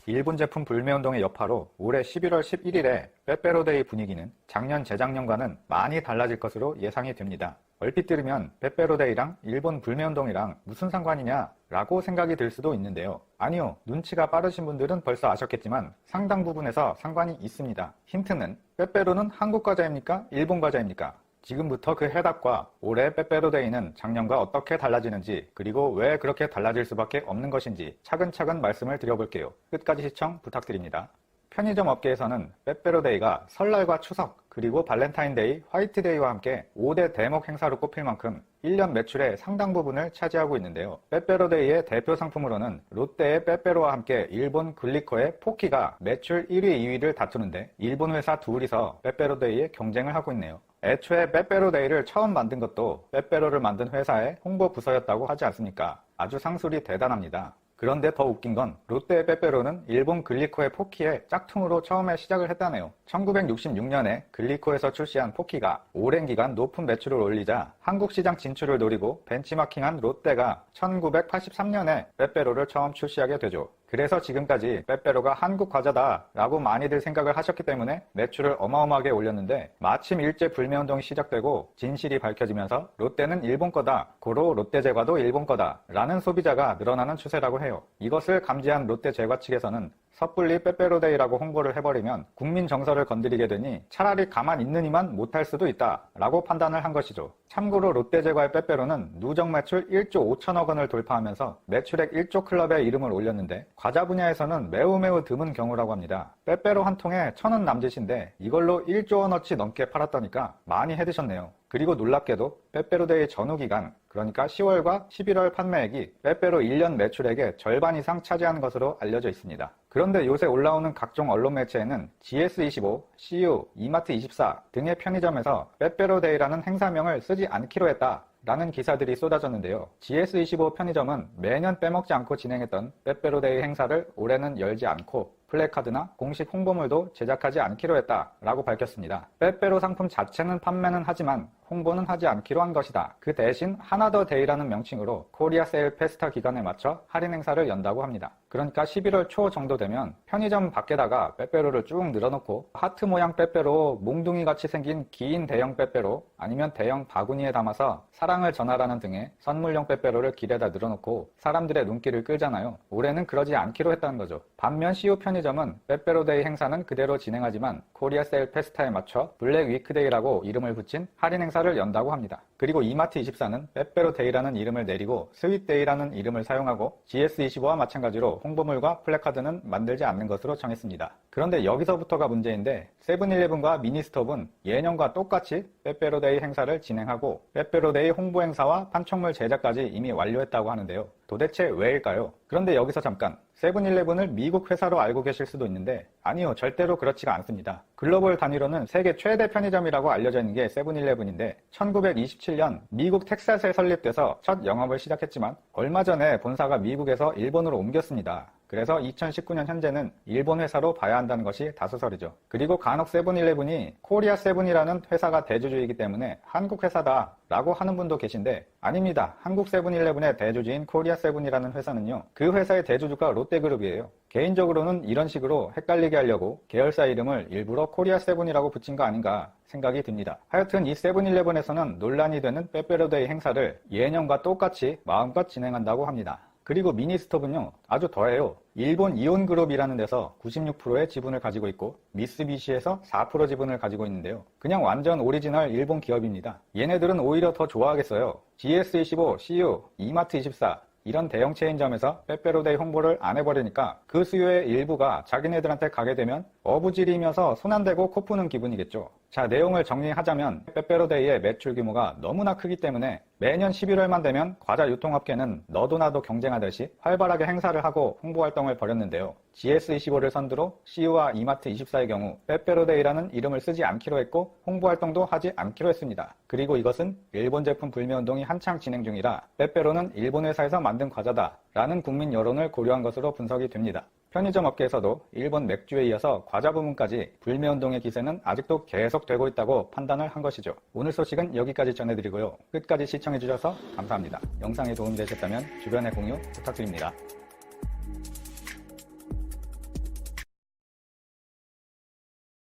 일본 제품 불매운동의 여파로 올해 11월 11일에 빼빼로데이 분위기는 작년, 재작년과는 많이 달라질 것으로 예상이 됩니다. 얼핏 들으면 빼빼로데이랑 일본 불매운동이랑 무슨 상관이냐 라고 생각이 들 수도 있는데요. 아니요, 눈치가 빠르신 분들은 벌써 아셨겠지만 상당 부분에서 상관이 있습니다. 힌트는 빼빼로는 한국 과자입니까? 일본 과자입니까? 지금부터 그 해답과 올해 빼빼로데이는 작년과 어떻게 달라지는지, 그리고 왜 그렇게 달라질 수밖에 없는 것인지 차근차근 말씀을 드려볼게요. 끝까지 시청 부탁드립니다. 편의점 업계에서는 빼빼로데이가 설날과 추석, 그리고 발렌타인데이, 화이트데이와 함께 5대 대목 행사로 꼽힐 만큼 1년 매출의 상당 부분을 차지하고 있는데요. 빼빼로데이의 대표 상품으로는 롯데의 빼빼로와 함께 일본 글리코의 포키가 매출 1위, 2위를 다투는데 일본 회사 둘이서 빼빼로데이에 경쟁을 하고 있네요. 애초에 빼빼로데이를 처음 만든 것도 빼빼로를 만든 회사의 홍보 부서였다고 하지 않습니까? 아주 상술이 대단합니다. 그런데 더 웃긴 건 롯데의 빼빼로는 일본 글리코의 포키의 짝퉁으로 처음에 시작을 했다네요. 1966년에 글리코에서 출시한 포키가 오랜 기간 높은 매출을 올리자 한국 시장 진출을 노리고 벤치마킹한 롯데가 1983년에 빼빼로를 처음 출시하게 되죠. 그래서 지금까지 빼빼로가 한국 과자다 라고 많이들 생각을 하셨기 때문에 매출을 어마어마하게 올렸는데 마침 일제 불매운동이 시작되고 진실이 밝혀지면서 롯데는 일본 거다, 고로 롯데 제과도 일본 거다 라는 소비자가 늘어나는 추세라고 해요. 이것을 감지한 롯데 제과 측에서는 섣불리 빼빼로데이라고 홍보를 해버리면 국민 정서를 건드리게 되니 차라리 가만 있는 이만 못할 수도 있다 라고 판단을 한 것이죠. 참고로 롯데제과의 빼빼로는 누적 매출 1조 5천억 원을 돌파하면서 매출액 1조 클럽에 이름을 올렸는데 과자 분야에서는 매우 드문 경우라고 합니다. 빼빼로 한 통에 1,000원 남짓인데 이걸로 1조 원어치 넘게 팔았다니까 많이 해드셨네요. 그리고 놀랍게도 빼빼로데이 전후 기간, 그러니까 10월과 11월 판매액이 빼빼로 1년 매출액의 절반 이상 차지하는 것으로 알려져 있습니다. 그런데 요새 올라오는 각종 언론 매체에는 GS25, CU, 이마트24 등의 편의점에서 빼빼로데이라는 행사명을 쓰지 않기로 했다 라는 기사들이 쏟아졌는데요. GS25 편의점은 매년 빼먹지 않고 진행했던 빼빼로데이 행사를 올해는 열지 않고 플래카드나 공식 홍보물도 제작하지 않기로 했다라고 밝혔습니다. 빼빼로 상품 자체는 판매는 하지만 홍보는 하지 않기로 한 것이다. 그 대신 하나더 데이라는 명칭으로 코리아 세일 페스타 기간에 맞춰 할인 행사를 연다고 합니다. 그러니까 11월 초 정도 되면 편의점 밖에다가 빼빼로를 쭉 늘어놓고 하트 모양 빼빼로, 몽둥이 같이 생긴 긴 대형 빼빼로, 아니면 대형 바구니에 담아서 사랑을 전하라는 등의 선물용 빼빼로를 길에다 늘어놓고 사람들의 눈길을 끌잖아요. 올해는 그러지 않기로 했다는 거죠. 반면 CU 편의점은 빼빼로데이 행사는 그대로 진행하지만 코리아 세일 페스타에 맞춰 블랙 위크데이라고 이름을 붙인 할인 행사를 연다고 합니다. 그리고 이마트24는 빼빼로데이라는 이름을 내리고 스윗데이라는 이름을 사용하고 GS25와 마찬가지로 홍보물과 플래카드는 만들지 않는 것으로 정했습니다. 그런데 여기서부터가 문제인데 세븐일레븐과 미니스톱은 예년과 똑같이 빼빼로데이 행사를 진행하고 빼빼로데이 홍보 행사와 판촉물 제작까지 이미 완료했다고 하는데요. 도대체 왜일까요? 그런데 여기서 잠깐, 세븐일레븐을 미국 회사로 알고 계실 수도 있는데 아니요, 절대로 그렇지가 않습니다. 글로벌 단위로는 세계 최대 편의점이라고 알려져 있는 게 세븐일레븐인데 1927년 미국 텍사스에 설립돼서 첫 영업을 시작했지만 얼마 전에 본사가 미국에서 일본으로 옮겼습니다. 그래서 2019년 현재는 일본 회사로 봐야 한다는 것이 다수설이죠. 그리고 간혹 세븐일레븐이 코리아 세븐이라는 회사가 대주주이기 때문에 한국 회사다 라고 하는 분도 계신데 아닙니다. 한국 세븐일레븐의 대주주인 코리아 세븐이라는 회사는요, 그 회사의 대주주가 롯데그룹이에요. 개인적으로는 이런 식으로 헷갈리게 하려고 계열사 이름을 일부러 코리아 세븐이라고 붙인 거 아닌가 생각이 듭니다. 하여튼 이 세븐일레븐에서는 논란이 되는 빼빼로데이 행사를 예년과 똑같이 마음껏 진행한다고 합니다. 그리고 미니스톱은요, 아주 더해요. 일본 이온그룹이라는 데서 96%의 지분을 가지고 있고 미쓰비시에서 4% 지분을 가지고 있는데요. 그냥 완전 오리지널 일본 기업입니다. 얘네들은 오히려 더 좋아하겠어요. GS25, CU, 이마트24 이런 대형 체인점에서 빼빼로데이 홍보를 안 해버리니까 그 수요의 일부가 자기네들한테 가게 되면 어부지리면서 손 안 대고 코 푸는 기분이겠죠. 자, 내용을 정리하자면 빼빼로데이의 매출 규모가 너무나 크기 때문에 매년 11월만 되면 과자 유통업계는 너도 나도 경쟁하듯이 활발하게 행사를 하고 홍보활동을 벌였는데요. GS25를 선두로 CU와 이마트24의 경우 빼빼로데이라는 이름을 쓰지 않기로 했고 홍보활동도 하지 않기로 했습니다. 그리고 이것은 일본 제품 불매운동이 한창 진행 중이라 빼빼로는 일본 회사에서 만든 과자다 라는 국민 여론을 고려한 것으로 분석이 됩니다. 편의점 업계에서도 일본 맥주에 이어서 과자 부문까지 불매운동의 기세는 아직도 계속되고 있다고 판단을 한 것이죠. 오늘 소식은 여기까지 전해드리고요. 끝까지 시청해주셔서 감사합니다. 영상이 도움이 되셨다면 주변에 공유 부탁드립니다.